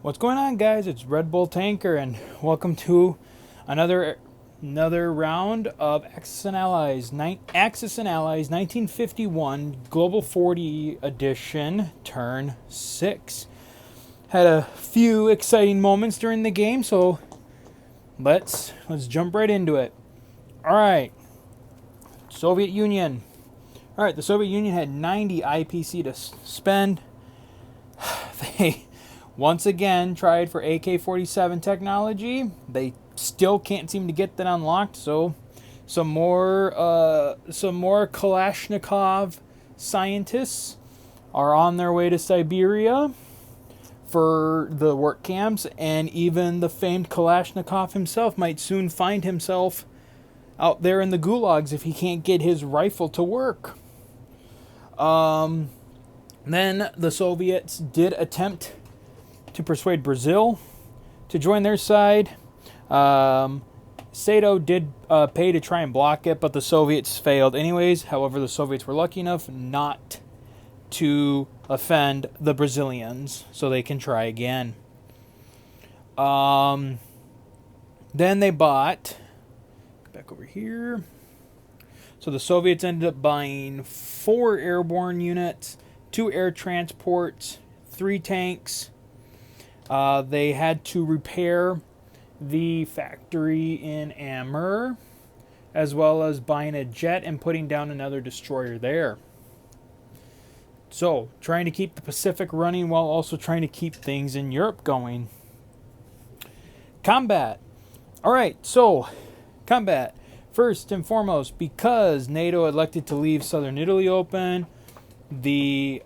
What's going on, guys? It's Red Bull Tanker, and welcome to another round of Axis and Allies 1951 Global 40 Edition, Turn 6. Had a few exciting moments during the game, so let's jump right into it. All right, Soviet Union. All right, the Soviet Union had 90 IPC to spend. They once again tried for AK-47 technology. They still can't seem to get that unlocked, so some more Kalashnikov scientists are on their way to Siberia for the work camps, and even the famed Kalashnikov himself might soon find himself out there in the gulags if he can't get his rifle to work. Then the Soviets did attempt to persuade Brazil to join their side. Sato did pay to try and block it, but the Soviets failed anyways. However, the Soviets were lucky enough not to offend the Brazilians, so they can try again. Then they bought, back over here, so the Soviets ended up buying 4 airborne units, 2 air transports, 3 tanks. They had to repair the factory in Amur, as well as buying a jet and putting down another destroyer there. So, trying to keep the Pacific running while also trying to keep things in Europe going. Combat. Alright, so, combat. First and foremost, because NATO elected to leave southern Italy open, the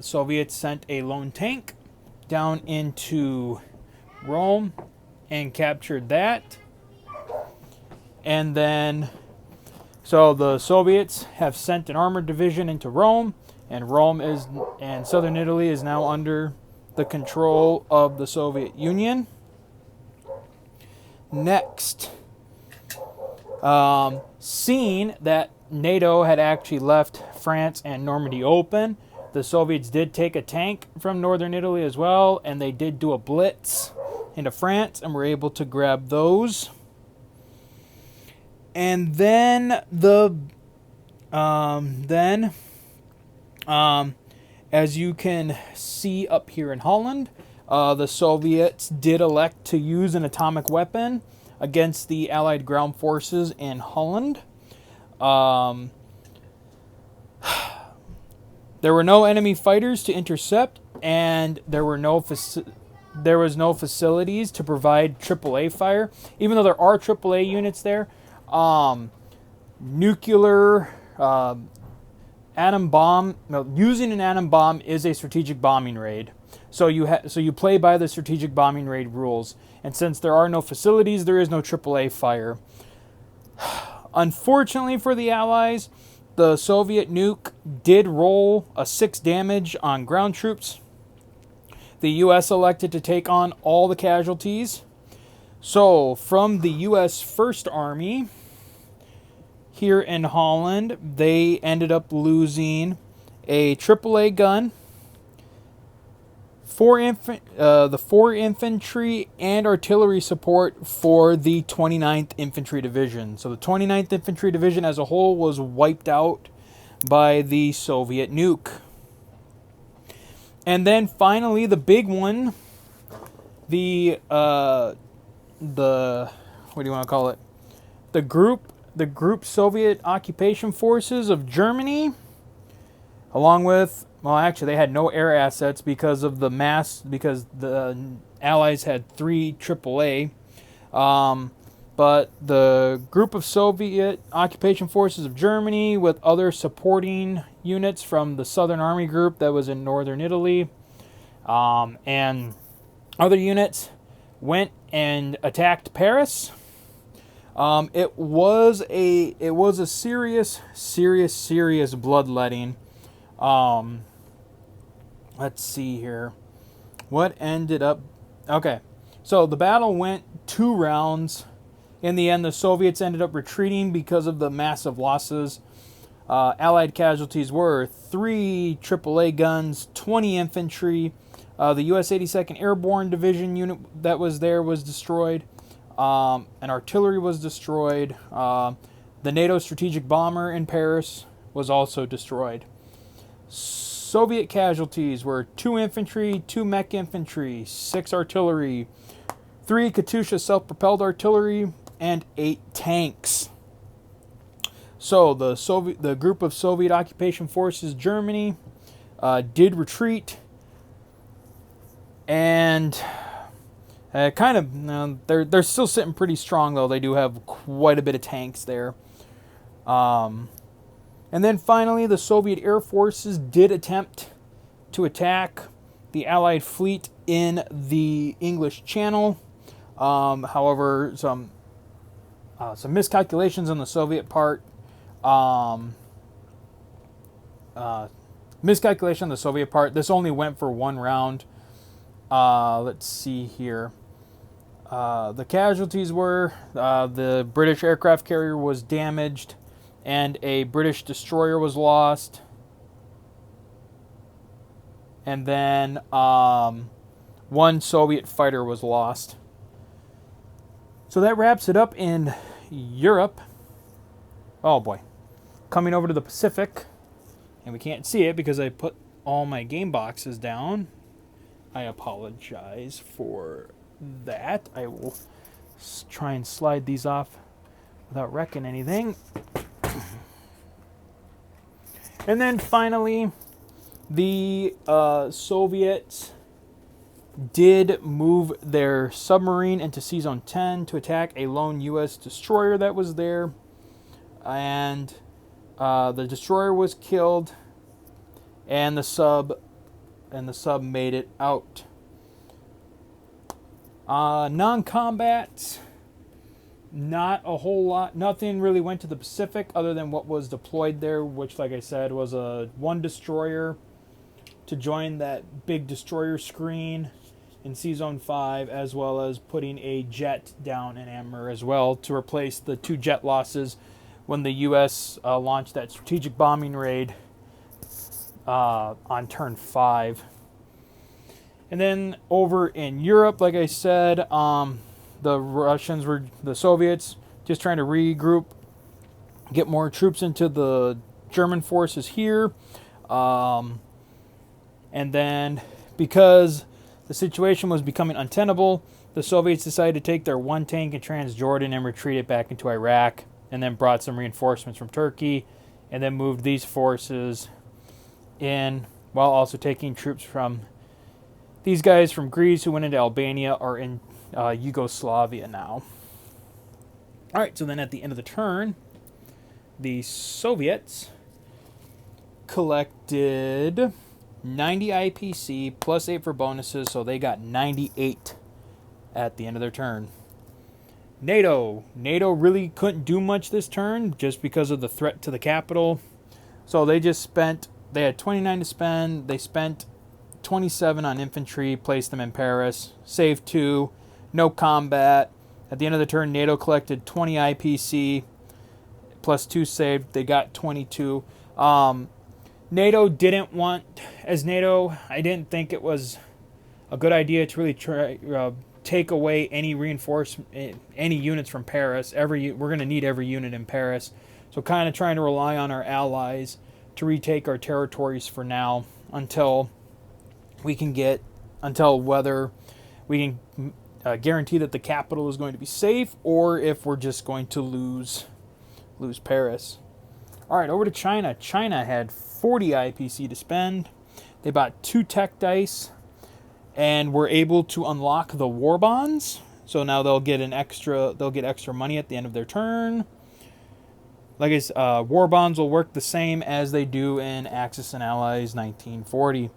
Soviets sent a lone tank down into Rome and captured that. And then, so the Soviets have sent an armored division into Rome, and southern Italy is now under the control of the Soviet Union. Next, seeing that NATO had actually left France and Normandy open, the Soviets did take a tank from northern Italy as well, and they did do a blitz into France and were able to grab those. And then as you can see up here in Holland, the Soviets did elect to use an atomic weapon against the Allied ground forces in Holland. There were no enemy fighters to intercept, and there was no facilities to provide AAA fire. Even though there are AAA units there, nuclear atom bomb. No, using an atom bomb is a strategic bombing raid. So you play by the strategic bombing raid rules, and since there are no facilities, there is no AAA fire. Unfortunately for the Allies, the Soviet nuke did roll a 6 damage on ground troops. The U.S. elected to take on all the casualties. So, from the U.S. First Army here in Holland, they ended up losing a AAA gun, 4 infantry and artillery support for the 29th Infantry Division. So the 29th Infantry Division as a whole was wiped out by the Soviet nuke. And then finally the big one, the what do you want to call it? The group Soviet occupation forces of Germany, along with, well, actually, they had no air assets because the Allies had 3 AAA. But the group of Soviet occupation forces of Germany with other supporting units from the Southern Army Group that was in northern Italy, and other units went and attacked Paris. It was a serious bloodletting. Let's see here. What ended up... Okay, so the battle went 2 rounds. In the end, the Soviets ended up retreating because of the massive losses. Allied casualties were 3 AAA guns, 20 infantry, The U.S. 82nd Airborne Division unit that was there was destroyed. And artillery was destroyed. The NATO strategic bomber in Paris was also destroyed. Soviet casualties were 2 infantry, 2 mech infantry, 6 artillery, 3 Katyusha self-propelled artillery, and 8 tanks. So the group of Soviet occupation forces, Germany, did retreat, and they're still sitting pretty strong, though. They do have quite a bit of tanks there. And then finally, the Soviet air forces did attempt to attack the Allied fleet in the English Channel. However, some miscalculations on the Soviet part. Miscalculation on the Soviet part. This only went for 1 round. Let's see here. The casualties were the British aircraft carrier was damaged, and a British destroyer was lost. And then 1 Soviet fighter was lost. So that wraps it up in Europe. Oh boy. Coming over to the Pacific. And we can't see it because I put all my game boxes down. I apologize for that. I will try and slide these off without wrecking anything. And then finally, the Soviets did move their submarine into Sea Zone 10 to attack a lone U.S. destroyer that was there. And the destroyer was killed, and the sub made it out. Non-combat, not a whole lot. Nothing really went to the Pacific other than what was deployed there, which, like I said, was one destroyer to join that big destroyer screen in Sea Zone 5, as well as putting a jet down in Amber as well to replace the 2 jet losses when the U.S. Launched that strategic bombing raid on turn 5. And then over in Europe, like I said, the Soviets just trying to regroup, get more troops into the German forces here. And then because the situation was becoming untenable, the Soviets decided to take their 1 tank in Transjordan and retreat it back into Iraq, and then brought some reinforcements from Turkey, and then moved these forces in, while also taking troops from these guys from Greece who went into Albania are in Yugoslavia now. All right, so then at the end of the turn, the Soviets collected 90 IPC plus 8 for bonuses, so they got 98 at the end of their turn. NATO really couldn't do much this turn just because of the threat to the capital. So they had 29 to spend. They spent 27 on infantry, placed them in Paris, saved 2, no combat. At the end of the turn, NATO collected 20 IPC plus 2 saved. They got 22. NATO didn't want, as NATO, I didn't think it was a good idea to really try take away any reinforcement, any units from Paris. We're going to need every unit in Paris. So kind of trying to rely on our allies to retake our territories for now until whether we can guarantee that the capital is going to be safe, or if we're just going to lose Paris. All right, over to China. China had 40 IPC to spend. They bought 2 tech dice and were able to unlock the war bonds. So now they'll get extra money at the end of their turn. Like I said, war bonds will work the same as they do in Axis and Allies 1940.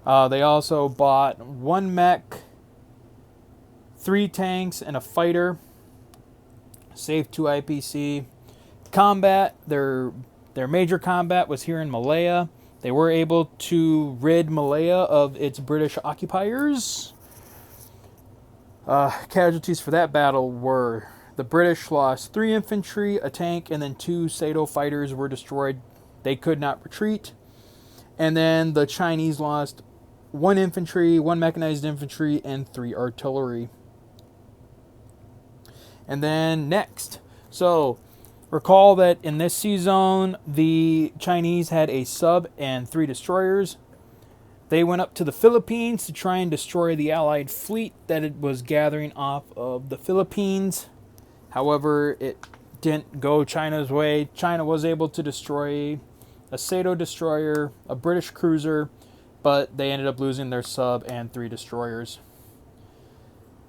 They also bought 1 mech, 3 tanks, and a fighter. Saved 2 IPC. Combat, their major combat was here in Malaya. They were able to rid Malaya of its British occupiers. Casualties for that battle were the British lost 3 infantry, a tank, and then 2 Sato fighters were destroyed. They could not retreat. And then the Chinese lost 1 infantry, 1 mechanized infantry, and 3 artillery. And then next, so recall that in this sea zone, the Chinese had a sub and 3 destroyers. They went up to the Philippines to try and destroy the Allied fleet that it was gathering off of the Philippines. However, it didn't go China's way. China was able to destroy a Sado destroyer, a British cruiser, but they ended up losing their sub and 3 destroyers.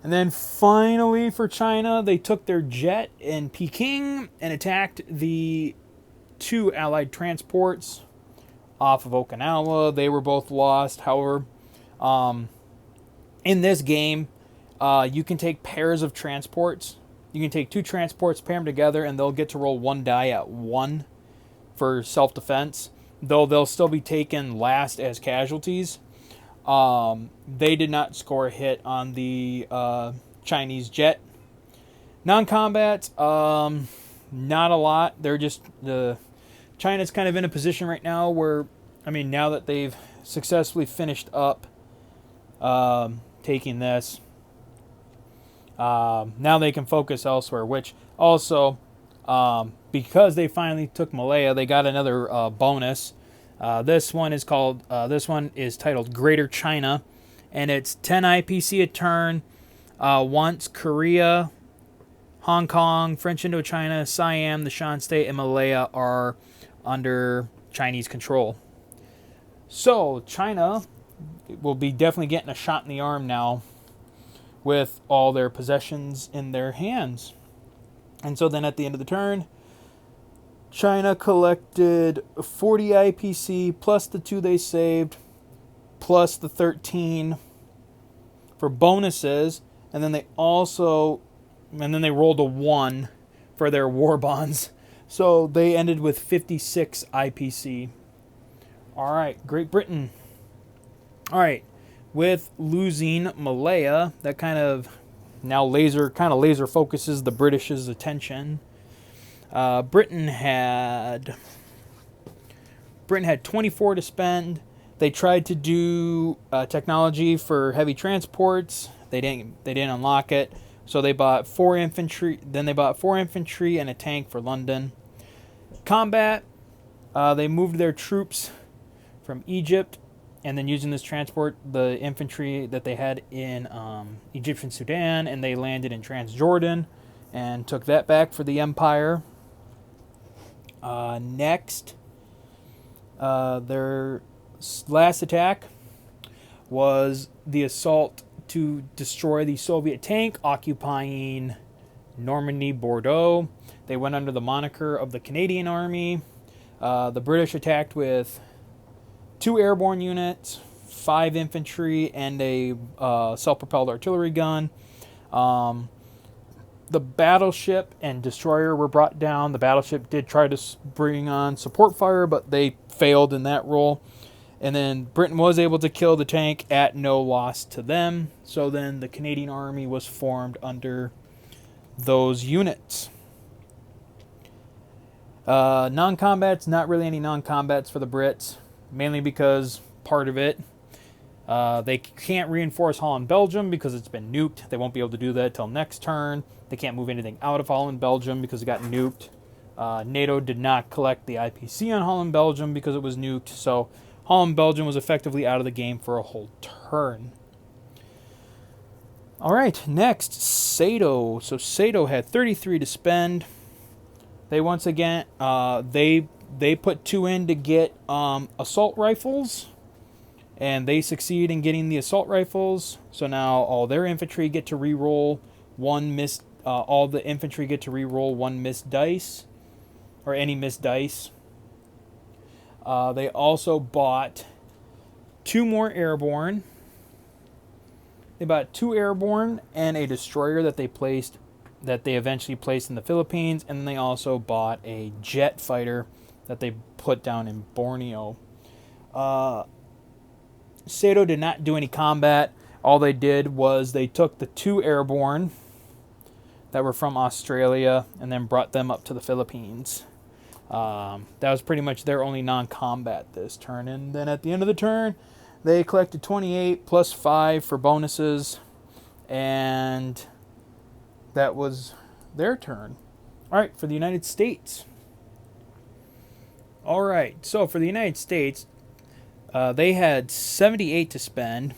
And then finally for China, they took their jet in Peking and attacked the 2 Allied transports off of Okinawa. They were both lost. However, in this game, you can take pairs of transports. You can take 2 transports, pair them together, and they'll get to roll 1 die at 1 for self-defense, though they'll still be taken last as casualties. They did not score a hit on the Chinese jet. Non-combat, not a lot. They're just China's kind of in a position right now where, I mean, now that they've successfully finished up taking this, now they can focus elsewhere. Which also, because they finally took Malaya, they got another bonus. This one is titled Greater China, and it's 10 IPC a turn. Once Korea, Hong Kong, French Indochina, Siam, the Shan State, and Malaya are under Chinese control. So China will be definitely getting a shot in the arm now with all their possessions in their hands. And so then at the end of the turn, China collected 40 IPC plus the 2 they saved, plus the 13 for bonuses, and then they rolled a 1 for their war bonds. So they ended with 56 IPC. All right, Great Britain. All right, with losing Malaya, that kind of laser focuses the British's attention. Britain had 24 to spend. They tried to do technology for heavy transports. They didn't unlock it. So they bought 4 infantry. Then they bought 4 infantry and a tank for London. Combat. They moved their troops from Egypt, and then using this transport, the infantry that they had in Egyptian Sudan, and they landed in Transjordan and took that back for the Empire. Next, their last attack was the assault to destroy the Soviet tank occupying Normandy, Bordeaux. They went under the moniker of the Canadian Army. The British attacked with 2 airborne units, 5 infantry, and a self-propelled artillery gun. The battleship and destroyer were brought down. The battleship did try to bring on support fire, but they failed in that role. And then Britain was able to kill the tank at no loss to them. So then the Canadian Army was formed under those units. Non-combats, not really any non-combats for the Brits, mainly because part of it, they can't reinforce Holland, Belgium because it's been nuked. They won't be able to do that till next turn. They can't move anything out of Holland, Belgium because it got nuked. NATO did not collect the IPC on Holland, Belgium because it was nuked. So Holland, Belgium was effectively out of the game for a whole turn. All right, next, Sado. So Sado had 33 to spend. They once again, they put 2 in to get assault rifles, and they succeed in getting the assault rifles. So now all their infantry get to re-roll 1 missed. All the infantry get to re-roll 1 missed dice, or any missed dice. They also bought 2 more airborne. They bought 2 airborne and a destroyer that they eventually placed in the Philippines, and then they also bought a jet fighter that they put down in Borneo. Sado did not do any combat. All they did was they took the 2 airborne that were from Australia and then brought them up to the Philippines. That was pretty much their only non-combat this turn. And then at the end of the turn, They collected 28 plus 5 for bonuses, and that was their turn. All right, for the United States. All right, so for the United States, they had 78 to spend.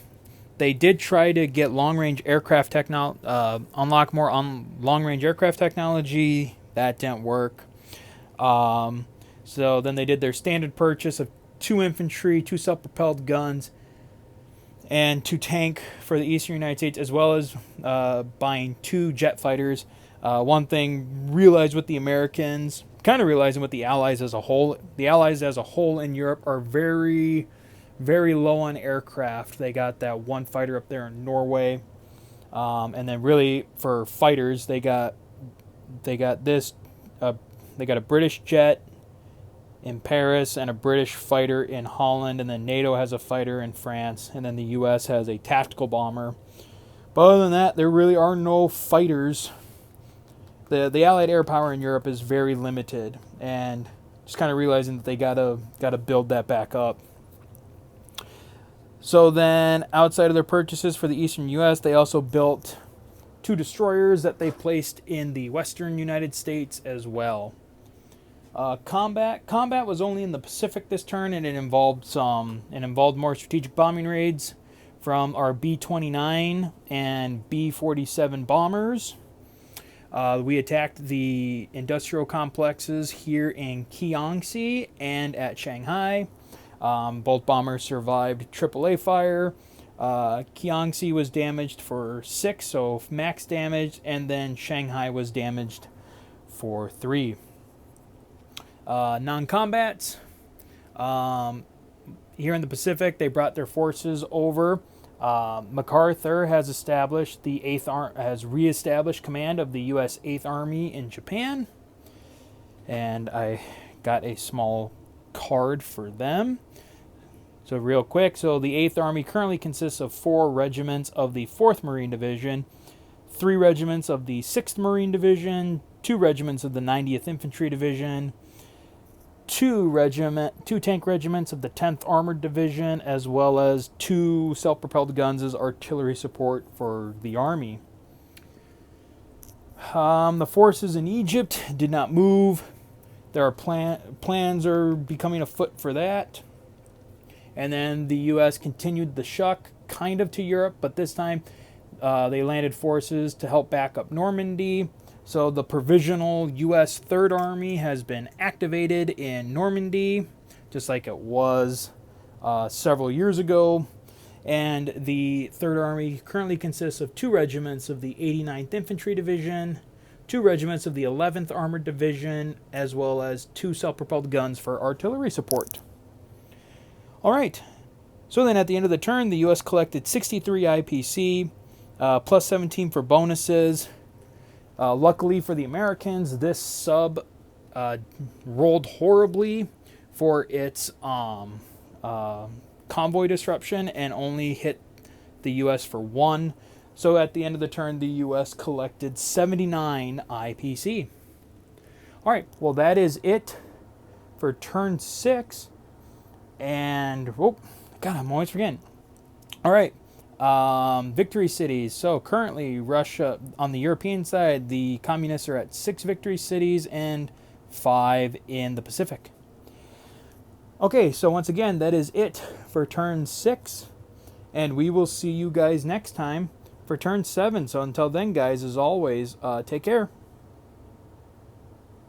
They did try to get long-range aircraft technology, unlock more on long-range aircraft technology. That didn't work. So then they did their standard purchase of 2 infantry, 2 self-propelled guns, and 2 tank for the Eastern United States, as well as buying 2 jet fighters. One thing realized with the Americans, kind of realizing with the Allies as a whole, the Allies as a whole in Europe are very, very low on aircraft. They got that 1 fighter up there in Norway, and then really for fighters, they got this. They got a British jet in Paris and a British fighter in Holland, and then NATO has a fighter in France, and then the U.S. has a tactical bomber. But other than that, there really are no fighters. The Allied air power in Europe is very limited, and just kind of realizing that they gotta build that back up. So then, outside of their purchases for the Eastern U.S., they also built 2 destroyers that they placed in the Western United States as well. Combat was only in the Pacific this turn, and it involved more strategic bombing raids from our B-29 and B-47 bombers. We attacked the industrial complexes here in Kiangsi and at Shanghai. Both bombers survived AAA fire. Kiangsi was damaged for 6, so max damage, and then Shanghai was damaged for 3. Non-combats. Here in the Pacific, they brought their forces over. MacArthur has reestablished command of the U.S. 8th Army in Japan, and I got a small card for them. So real quick, so the 8th Army currently consists of 4 regiments of the 4th Marine Division, 3 regiments of the 6th Marine Division, 2 regiments of the 90th Infantry Division, 2 tank regiments of the 10th Armored Division, as well as 2 self-propelled guns as artillery support for the Army. The forces in Egypt did not move. There are plans are becoming afoot for that. And then the U.S. continued the shuck kind of to Europe, but this time they landed forces to help back up Normandy. So the provisional U.S. 3rd Army has been activated in Normandy, just like it was several years ago. And the 3rd Army currently consists of 2 regiments of the 89th Infantry Division, 2 regiments of the 11th Armored Division, as well as 2 self-propelled guns for artillery support. All right. So then at the end of the turn, the U.S. collected 63 IPC, plus 17 for bonuses. Luckily for the Americans, this sub rolled horribly for its convoy disruption and only hit the U.S. for 1. So at the end of the turn, the U.S. collected 79 IPC. All right, well, that is it for turn 6. And, oh, God, I'm always forgetting. All right. Victory cities. So currently Russia, on the European side, the communists are at 6 victory cities and 5 in the Pacific. Okay, so once again, that is it for turn 6. And we will see you guys next time for turn 7. So until then, guys, as always, take care.